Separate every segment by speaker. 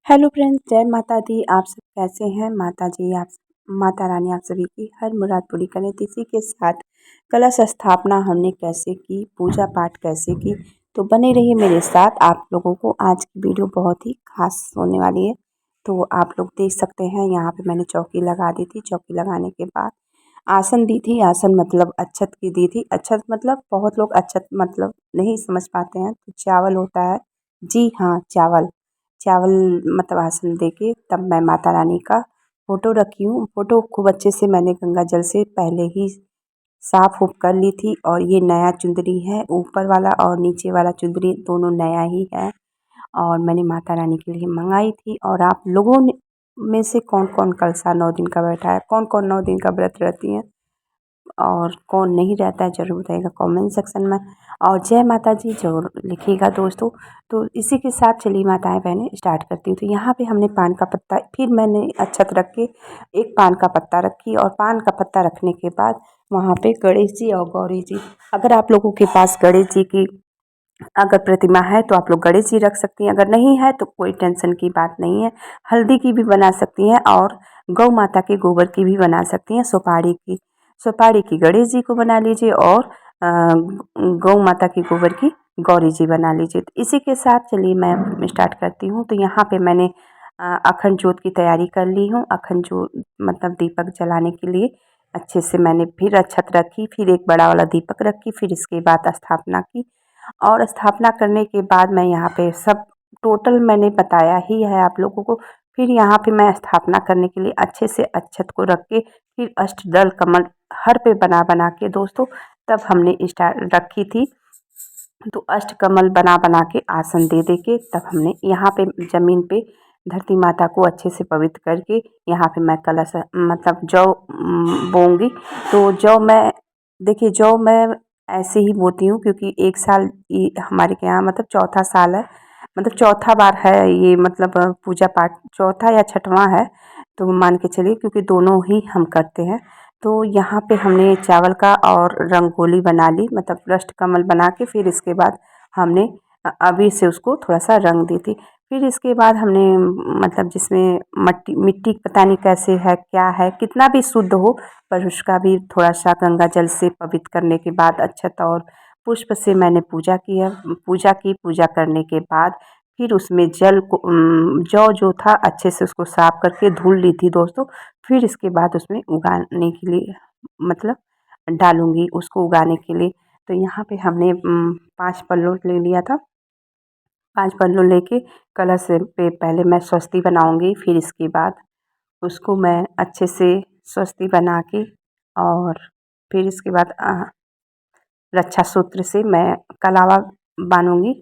Speaker 1: Hello friends, जय माता दी। आप सब कैसे हैं? माता जी आप माता रानी आप सभी की हर मुराद पूरी करें। तो इसी के साथ कलश स्थापना हमने कैसे की, पूजा पाठ कैसे की, तो बने रहिए मेरे साथ। आप लोगों को आज की वीडियो बहुत ही खास होने वाली है। तो आप लोग देख सकते हैं, यहाँ पे मैंने चौकी लगा दी थी। चौकी लगाने के बाद आसन दी थी। आसन मतलब अक्षत की दी थी। अक्षत मतलब बहुत लोग अक्षत मतलब नहीं समझ पाते हैं, तो चावल होता है। जी हाँ, चावल चावल मतलब आसन दे के तब मैं माता रानी का फ़ोटो रखी हूँ। फ़ोटो खूब अच्छे से मैंने गंगा जल से पहले ही साफ़ उफ कर ली थी। और ये नया चुंदरी है, ऊपर वाला और नीचे वाला चुंदरी दोनों नया ही है, और मैंने माता रानी के लिए मंगाई थी। और आप लोगों में से कौन कौन कलसा 9 दिन का बैठा है, कौन कौन 9 दिन का व्रत रहती हैं और कौन नहीं रहता है, ज़रूर बताइएगा कमेंट सेक्शन में। और जय माता जी ज़रूर लिखिएगा दोस्तों। तो इसी के साथ चलिए माताएं बहनें स्टार्ट करती हूँ। तो यहाँ पे हमने पान का पत्ता, फिर मैंने अक्षत रख के एक पान का पत्ता रखी, और पान का पत्ता रखने के बाद वहाँ पे गणेश जी और गौरी जी, अगर आप लोगों के पास गणेश जी की अगर प्रतिमा है तो आप लोग गणेश जी रख सकती हैं। अगर नहीं है तो कोई टेंशन की बात नहीं है, हल्दी की भी बना सकती हैं और गौ माता के गोबर की भी बना सकती हैं। सुपारी की गणेश जी को बना लीजिए, और गौ माता की गोबर की गौरी जी बना लीजिए। तो इसी के साथ चलिए मैं स्टार्ट करती हूँ। तो यहाँ पे मैंने अखंड जोत की तैयारी कर ली हूँ। अखंड जोत मतलब दीपक जलाने के लिए अच्छे से मैंने फिर अक्षत रखी, फिर एक बड़ा वाला दीपक रखी, फिर इसके बाद स्थापना की। और स्थापना करने के बाद मैं यहाँ पे सब टोटल मैंने बताया ही है आप लोगों को। फिर यहाँ पे मैं स्थापना करने के लिए अच्छे से अक्षत को रख के फिर अष्टदल कमल हर पे बना बना के दोस्तों तब हमने स्टार्ट रखी थी। तो अष्टकमल बना बना के आसन दे दे के तब हमने यहाँ पे ज़मीन पे धरती माता को अच्छे से पवित्र करके यहाँ पे मैं कलश मतलब जौ बोऊंगी। तो जौ मैं देखिए जौ मैं ऐसे ही बोती हूँ, क्योंकि एक साल हमारे के यहाँ मतलब चौथा साल है, मतलब चौथा बार है ये, मतलब पूजा पाठ चौथा या छठवां है, तो मान के चलिए, क्योंकि दोनों ही हम करते हैं। तो यहाँ पे हमने चावल का और रंगोली बना ली, मतलब अष्ट कमल बना के फिर इसके बाद हमने अबीर से उसको थोड़ा सा रंग दी थी। फिर इसके बाद हमने मतलब जिसमें मट्टी मिट्टी पता नहीं कैसे है क्या है, कितना भी शुद्ध हो, पर उसका भी थोड़ा सा गंगा जल से पवित्र करने के बाद अक्षत और पुष्प से मैंने पूजा किया। पूजा करने के बाद फिर उसमें जल को जौ जो था अच्छे से उसको साफ करके धुल ली थी दोस्तों। फिर इसके बाद उसमें उगाने के लिए मतलब डालूँगी उसको उगाने के लिए। तो यहाँ पे हमने 5 पल्लों ले लिया था। 5 पल्लों लेके कलश पे पहले मैं स्वस्ति बनाऊँगी, फिर इसके बाद उसको मैं अच्छे से स्वस्ति बना के और फिर इसके बाद रक्षा सूत्र से मैं कलावा बांधूँगी।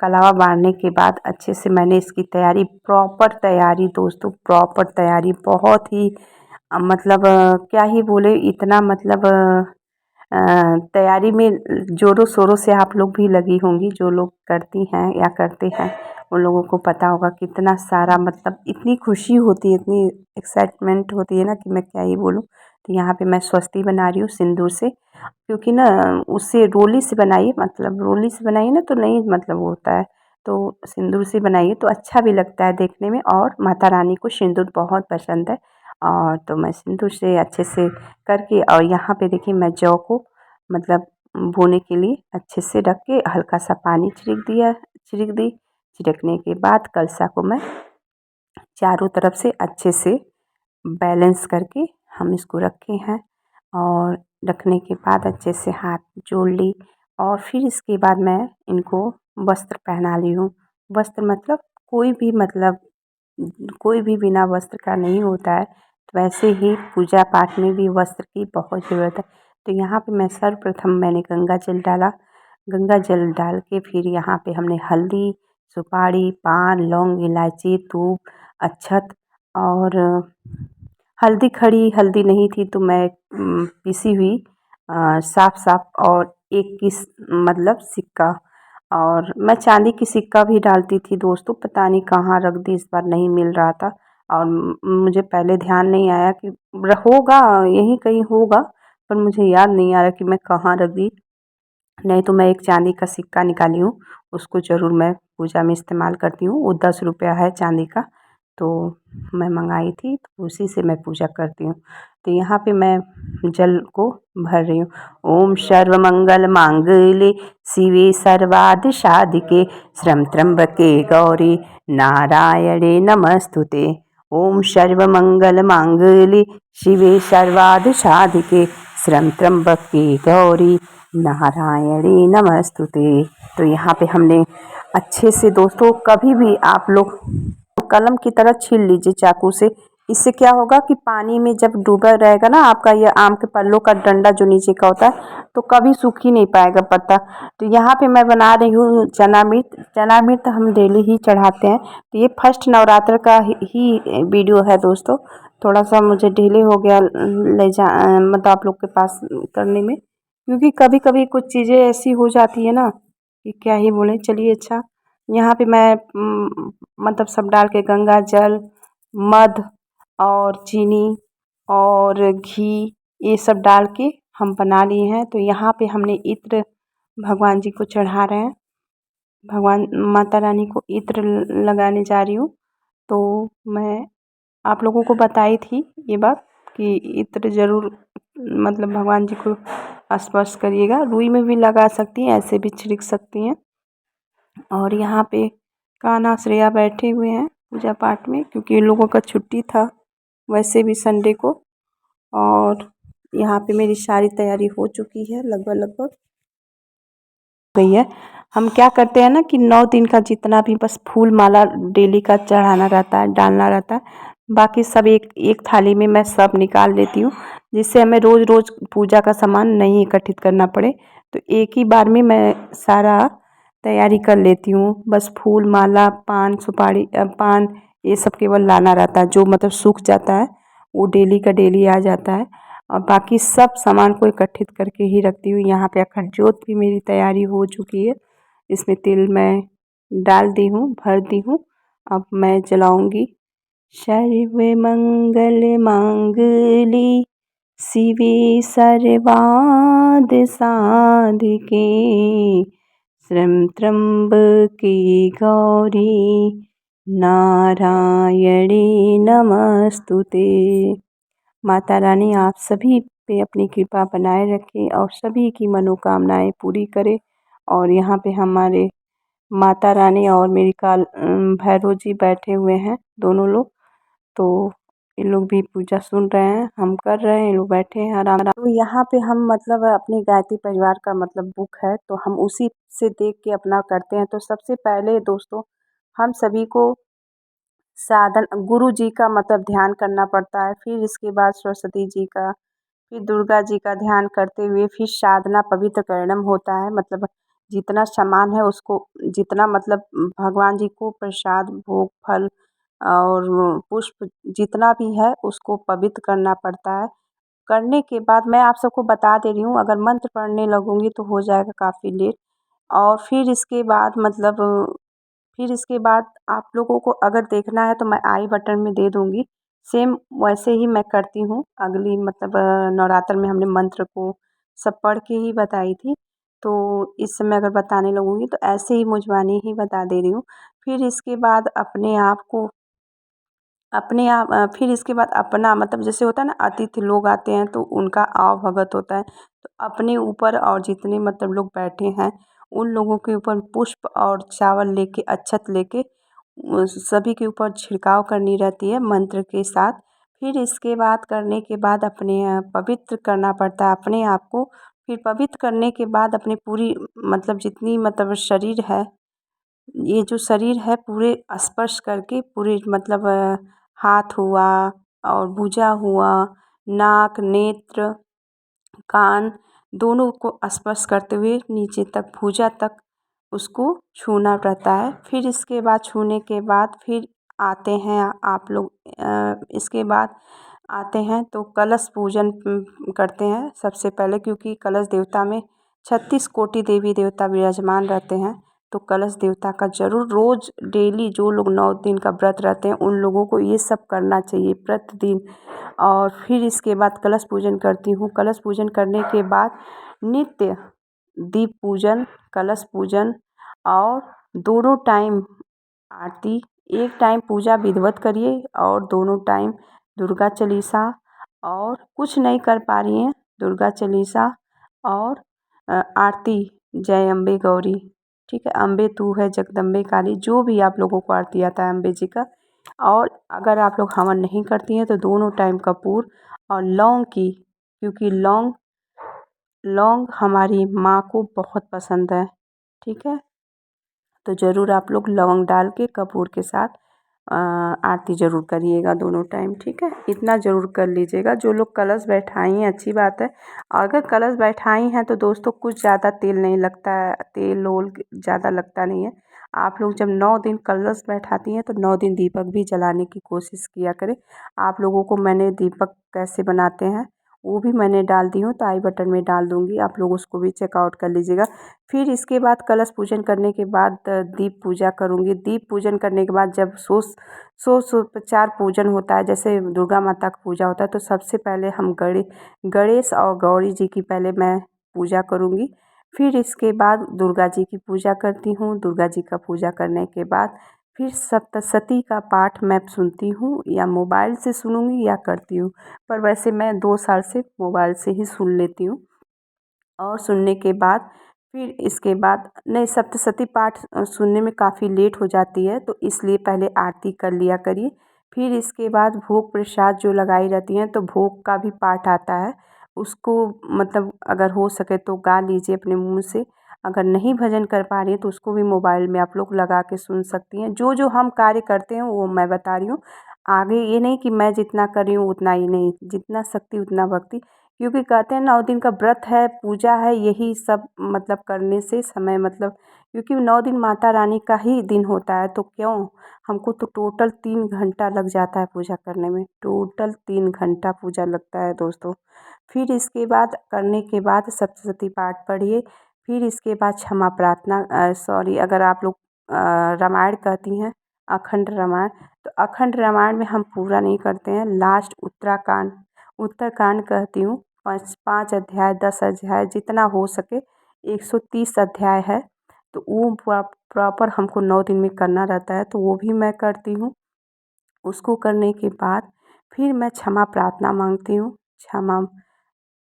Speaker 1: कलावा बांधने के बाद अच्छे से मैंने इसकी तैयारी, प्रॉपर तैयारी दोस्तों, प्रॉपर तैयारी बहुत ही मतलब क्या ही बोले, इतना मतलब तैयारी में ज़ोरों शोरों से आप लोग भी लगी होंगी। जो लोग करती हैं या करते हैं उन लोगों को पता होगा कितना सारा मतलब इतनी खुशी होती है, इतनी एक्साइटमेंट होती है ना कि मैं क्या ही बोलूँ। तो यहाँ पे मैं स्वस्ति बना रही हूँ सिंदूर से, क्योंकि ना उससे रोली से बनाइए, मतलब रोली से बनाइए ना तो नहीं मतलब वो होता है, तो सिंदूर से बनाइए तो अच्छा भी लगता है देखने में। और माता रानी को सिंदूर बहुत पसंद है, और तो मैं सिंदूर से अच्छे से करके, और यहाँ पे देखिए मैं जौ को मतलब बोने के लिए अच्छे से रख के हल्का सा पानी छिड़क दी। छिड़कने के बाद कलसा को मैं चारों तरफ से अच्छे से बैलेंस करके हम इसको रखे हैं। और रखने के बाद अच्छे से हाथ जोड़ ली, और फिर इसके बाद मैं इनको वस्त्र पहना ली हूँ। वस्त्र मतलब कोई भी मतलब कोई भी बिना वस्त्र का नहीं होता है, तो वैसे ही पूजा पाठ में भी वस्त्र की बहुत ज़रूरत है। तो यहाँ पे मैं सर्वप्रथम मैंने गंगा जल डाला। गंगा जल डाल के फिर यहाँ पे हमने हल्दी, सुपारी, पान, लौंग, इलायची, धूप, अक्षत और हल्दी, खड़ी हल्दी नहीं थी तो मैं पिसी हुई साफ और एक किस मतलब सिक्का, और मैं चांदी की सिक्का भी डालती थी दोस्तों, पता नहीं कहाँ रख दी, इस बार नहीं मिल रहा था। और मुझे पहले ध्यान नहीं आया कि होगा यहीं कहीं होगा, पर मुझे याद नहीं आ रहा कि मैं कहाँ रख दी। नहीं तो मैं एक चांदी का सिक्का निकाली हूँ, उसको ज़रूर मैं पूजा में इस्तेमाल करती हूँ। वो 10 रुपया है चांदी का, तो मैं मंगाई थी, तो उसी से मैं पूजा करती हूँ। तो यहाँ पे मैं जल को भर रही हूँ। ओम सर्व मंगल मांगल्ये शिवे सर्वार्थ साधिके शरं त्र्यंबके गौरी नारायणे नमस्तुते। ओम सर्व मंगल मांगल्ये शिवे सर्वार्थ साधिके शरं त्र्यंबके गौरी नारायणे नमस्तुते। तो यहाँ पे हमने अच्छे से दोस्तों कभी भी आप लोग कलम की तरह छील लीजिए चाकू से। इससे क्या होगा कि पानी में जब डूबा रहेगा ना आपका ये आम के पल्लों का डंडा जो नीचे का होता है, तो कभी सूख ही नहीं पाएगा पत्ता। तो यहाँ पे मैं बना रही हूँ चना मिर्च। चना मिर्च हम डेली ही चढ़ाते हैं। तो ये फर्स्ट नवरात्र का ही वीडियो है दोस्तों। थोड़ा सा मुझे डिले हो गया मतलब आप लोग के पास करने में, क्योंकि कभी कभी कुछ चीज़ें ऐसी हो जाती है ना कि क्या ही बोलें। चलिए अच्छा, यहाँ पे मैं मतलब सब डाल के गंगा जल, मध और चीनी और घी ये सब डाल के हम बना लिए हैं। तो यहाँ पे हमने इत्र भगवान जी को चढ़ा रहे हैं। भगवान माता रानी को इत्र लगाने जा रही हूँ। तो मैं आप लोगों को बताई थी ये बात कि इत्र ज़रूर मतलब भगवान जी को स्पर्श करिएगा। रुई में भी लगा सकती हैं, ऐसे भी छिड़क सकती हैं। और यहाँ पे कान्हा श्रेया बैठे हुए हैं पूजा पाठ में, क्योंकि इन लोगों का छुट्टी था वैसे भी संडे को। और यहाँ पे मेरी सारी तैयारी हो चुकी है लगभग गई है। हम क्या करते हैं ना कि 9 दिन का जितना भी बस फूल माला डेली का चढ़ाना रहता है, डालना रहता है, बाकी सब एक थाली में मैं सब निकाल लेती हूँ, जिससे हमें रोज़ रोज़ पूजा का सामान नहीं इकट्ठित करना पड़े। तो एक ही बार में मैं सारा तैयारी कर लेती हूँ। बस फूल माला पान सुपारी पान ये सब केवल लाना रहता है, जो मतलब सूख जाता है वो डेली का डेली आ जाता है। और बाकी सब सामान को इकट्ठित करके ही रखती हूँ। यहाँ पे अखंड ज्योत भी मेरी तैयारी हो चुकी है। इसमें तिल मैं डाल दी हूँ, भर दी हूँ। अब मैं जलाऊंगी। सर्व मंगल मांगल्ये शिवे सर्वार्थ साधिके शरं त्र्यंबके गौरी नारायणे नमस्तुते। माता रानी आप सभी पे अपनी कृपा बनाए रखें और सभी की मनोकामनाएं पूरी करे। और यहाँ पे हमारे माता रानी और मेरी भैरव जी बैठे हुए हैं दोनों लोग। तो ये लोग भी पूजा सुन रहे हैं, हम कर रहे हैं, ये लोग बैठे हैं आराम आराम। तो यहाँ पे हम मतलब अपनी गायत्री परिवार का मतलब बुक है, तो हम उसी से देख के अपना करते हैं। तो सबसे पहले दोस्तों हम सभी को साधन गुरु जी का मतलब ध्यान करना पड़ता है। फिर इसके बाद सरस्वती जी का, फिर दुर्गा जी का ध्यान करते हुए फिर साधना पवित्र करणम होता है। मतलब जितना सामान है उसको, जितना मतलब भगवान जी को प्रसाद भोग फल और पुष्प जितना भी है उसको पवित्र करना पड़ता है। करने के बाद मैं आप सबको बता दे रही हूँ, अगर मंत्र पढ़ने लगूँगी तो हो जाएगा काफ़ी लेट। और फिर इसके बाद मतलब फिर इसके बाद आप लोगों को अगर देखना है तो मैं आई बटन में दे दूँगी। सेम वैसे ही मैं करती हूँ। अगली मतलब नवरात्र में हमने मंत्र को सब पढ़ के ही बताई थी। तो इस समय अगर बताने लगूँगी तो ऐसे ही मुँजवानी ही बता दे रही हूँ। फिर इसके बाद फिर इसके बाद अपना मतलब जैसे होता है ना, अतिथि लोग आते हैं तो उनका आव भगत होता है। तो अपने ऊपर और जितने मतलब लोग बैठे हैं उन लोगों के ऊपर पुष्प और चावल लेके अक्षत लेके सभी के ऊपर छिड़काव करनी रहती है मंत्र के साथ। फिर इसके बाद करने के बाद अपने पवित्र करना पड़ता है अपने आप को। फिर पवित्र करने के बाद अपनी पूरी मतलब जितनी मतलब शरीर है, ये जो शरीर है पूरे स्पर्श करके पूरे मतलब हाथ हुआ और भुजा हुआ, नाक नेत्र कान दोनों को स्पर्श करते हुए नीचे तक भुजा तक उसको छूना रहता है। फिर इसके बाद छूने के बाद फिर आते हैं आप लोग इसके बाद आते हैं तो कलश पूजन करते हैं सबसे पहले, क्योंकि कलश देवता में 36 कोटि देवी देवता विराजमान रहते हैं। तो कलश देवता का ज़रूर रोज़ डेली जो लोग 9 दिन का व्रत रहते हैं उन लोगों को ये सब करना चाहिए प्रतिदिन। और फिर इसके बाद कलश पूजन करती हूँ। कलश पूजन करने के बाद नित्य दीप पूजन, कलश पूजन और दोनों टाइम आरती एक टाइम पूजा विधिवत करिए और दोनों टाइम दुर्गा चालीसा, और कुछ नहीं कर पा रही हैं दुर्गा चालीसा और आरती जय अम्बे गौरी, ठीक है, अम्बे तू है जगदम्बे काली, जो भी आप लोगों को आरती आता है अम्बे जी का। और अगर आप लोग हवन नहीं करती हैं तो दोनों टाइम कपूर और लौंग की, क्योंकि लौंग लौंग हमारी माँ को बहुत पसंद है, ठीक है। तो ज़रूर आप लोग लौंग डाल के कपूर के साथ आरती ज़रूर करिएगा दोनों टाइम, ठीक है। इतना ज़रूर कर लीजिएगा। जो लोग कलश बैठाई हैं अच्छी बात है, और अगर कलश बैठाई हैं तो दोस्तों कुछ ज़्यादा तेल नहीं लगता है, तेल ओल ज़्यादा लगता नहीं है। आप लोग जब 9 दिन कलश बैठाती हैं तो 9 दिन दीपक भी जलाने की कोशिश किया करें। आप लोगों को मैंने दीपक कैसे बनाते हैं वो भी मैंने डाल दी हूँ, तो आई बटन में डाल दूँगी, आप लोग उसको भी चेकआउट कर लीजिएगा। फिर इसके बाद कलश पूजन करने के बाद दीप पूजा करूँगी। दीप पूजन करने के बाद जब सोपचार पूजन होता है, जैसे दुर्गा माता का पूजा होता है, तो सबसे पहले हम गणेश और गौरी जी की पहले मैं पूजा करूँगी। फिर इसके बाद दुर्गा जी की पूजा करती हूँ। दुर्गा जी का पूजा करने के बाद फिर सप्तशती का पाठ मैं सुनती हूँ, या मोबाइल से सुनूँगी या करती हूँ, पर वैसे मैं 2 साल से मोबाइल से ही सुन लेती हूँ। और सुनने के बाद फिर इसके बाद नहीं, सप्तशती पाठ सुनने में काफ़ी लेट हो जाती है, तो इसलिए पहले आरती कर लिया करिए। फिर इसके बाद भोग प्रसाद जो लगाई रहती हैं तो भोग का भी पाठ आता है, उसको मतलब अगर हो सके तो गा लीजिए अपने मुँह से। अगर नहीं भजन कर पा रही हैं तो उसको भी मोबाइल में आप लोग लगा के सुन सकती हैं। जो हम कार्य करते हैं वो मैं बता रही हूँ। आगे ये नहीं कि मैं जितना कर रही हूँ उतना ही नहीं, जितना शक्ति उतना भक्ति, क्योंकि कहते हैं 9 दिन का व्रत है, पूजा है, यही सब मतलब करने से समय मतलब, क्योंकि 9 दिन माता रानी का ही दिन होता है, तो क्यों हमको तो टोटल 3 घंटा लग जाता है पूजा करने में, टोटल 3 घंटा पूजा लगता है दोस्तों। फिर इसके बाद करने के बाद सप्तशती पाठ पढ़िए। फिर इसके बाद क्षमा प्रार्थना, सॉरी, अगर आप लोग रामायण कहती हैं, अखंड रामायण, तो अखंड रामायण में हम पूरा नहीं करते हैं, लास्ट उत्तरकांड कहती हूँ। 5 अध्याय 10 अध्याय जितना हो सके, 130 अध्याय है, तो वो प्रॉपर हमको 9 दिन में करना रहता है, तो वो भी मैं करती हूँ। उसको करने के बाद फिर मैं क्षमा प्रार्थना मांगती हूँ। क्षमा,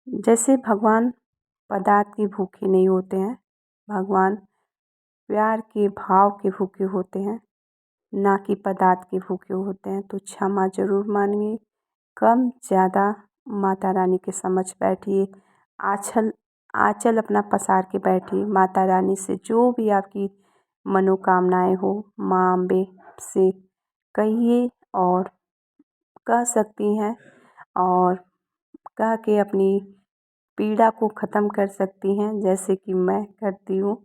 Speaker 1: जैसे भगवान पदार्थ के भूखे नहीं होते हैं, भगवान प्यार के भाव के भूखे होते हैं, ना कि पदार्थ के भूखे होते हैं। तो क्षमा ज़रूर मांगिए। कम ज़्यादा माता रानी के समक्ष बैठिए, आँचल आँचल अपना पसार के बैठिए, माता रानी से जो भी आपकी मनोकामनाएं हो माँ अम्बे से कहिए, और कह सकती हैं, और कह के अपनी पीड़ा को ख़त्म कर सकती हैं, जैसे कि मैं करती हूँ।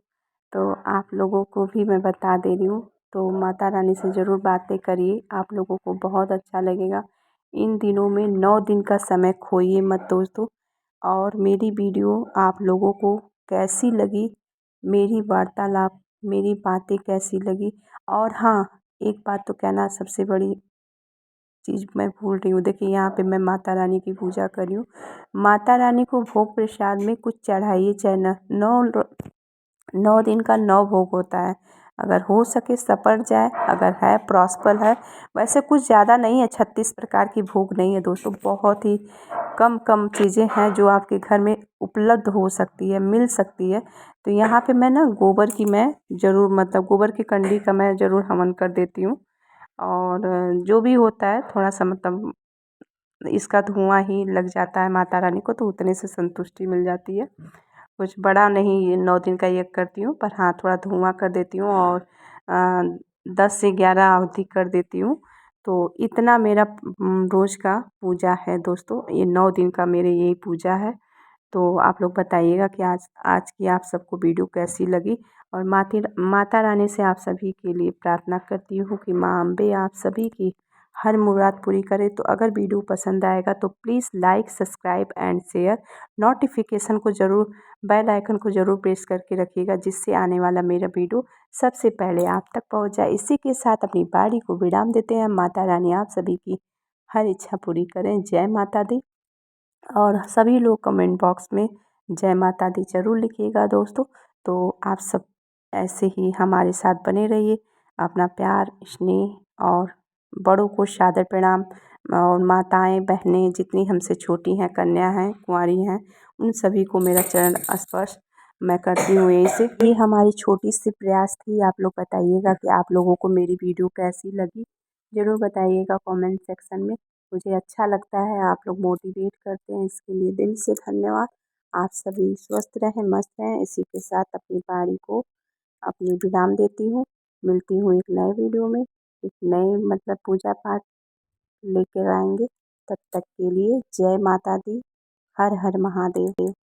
Speaker 1: तो आप लोगों को भी मैं बता दे रही हूँ, तो माता रानी से ज़रूर बातें करिए, आप लोगों को बहुत अच्छा लगेगा। इन दिनों में 9 दिन का समय खोइए मत दोस्तों। और मेरी वीडियो आप लोगों को कैसी लगी, मेरी वार्तालाप, मेरी बातें कैसी लगी, और हाँ, एक बात तो कहना सबसे बड़ी चीज़ मैं भूल रही हूँ, देखिए यहाँ पे मैं माता रानी की पूजा कर रही हूँ। माता रानी को भोग प्रसाद में कुछ चढ़ाइए, चाहे न 9 दिन का 9 भोग होता है, अगर हो सके सपर जाए, अगर है प्रॉस्पर है, वैसे कुछ ज़्यादा नहीं है, 36 प्रकार की भोग नहीं है दोस्तों, बहुत ही कम चीज़ें हैं जो आपके घर में उपलब्ध हो सकती है, मिल सकती है। तो यहाँ पे मैं ना गोबर की मैं ज़रूर मतलब गोबर की कंडी का मैं ज़रूर हवन कर देती हूँ, और जो भी होता है थोड़ा सा मतलब इसका धुआं ही लग जाता है माता रानी को, तो उतने से संतुष्टि मिल जाती है। कुछ बड़ा नहीं 9 दिन का यज्ञ करती हूँ, पर हाँ थोड़ा धुआं कर देती हूँ, और 10 से 11 आहुति कर देती हूँ। तो इतना मेरा रोज़ का पूजा है दोस्तों, ये 9 दिन का मेरे यही पूजा है। तो आप लोग बताइएगा कि आज आज की आप सबको वीडियो कैसी लगी, और माता रानी से आप सभी के लिए प्रार्थना करती हूँ कि माँ अम्बे आप सभी की हर मुराद पूरी करे। तो अगर वीडियो पसंद आएगा तो please like subscribe and share, notification को ज़रूर, बेल आइकन को ज़रूर प्रेस करके रखिएगा, जिससे आने वाला मेरा वीडियो सबसे पहले आप तक पहुँच जाए। इसी के साथ अपनी बाड़ी को विराम देते हैं। माता रानी आप सभी की हर इच्छा पूरी करें। जय माता दी। और सभी लोग कमेंट बॉक्स में जय माता दी ज़रूर लिखिएगा दोस्तों। तो आप सब ऐसे ही हमारे साथ बने रहिए, अपना प्यार स्नेह और बड़ों को सादर प्रणाम। और माताएँ बहनें जितनी हमसे छोटी हैं, कन्या हैं, कुंवारी हैं, उन सभी को मेरा चरण स्पर्श मैं करती हूँ यहीं से। ये हमारी छोटी सी प्रयास थी। आप लोग बताइएगा कि आप लोगों को मेरी वीडियो कैसी लगी, ज़रूर बताइएगा कमेंट सेक्शन में। मुझे अच्छा लगता है, आप लोग मोटिवेट करते हैं, इसके लिए दिल से धन्यवाद। आप सभी स्वस्थ रहें, मस्त रहें। इसी के साथ अपनी बारी को अपनी विराम देती हूँ। मिलती हूँ एक नए वीडियो में, एक नए मतलब पूजा पाठ लेकर आएंगे। तब तक के लिए जय माता दी, हर हर महादेव।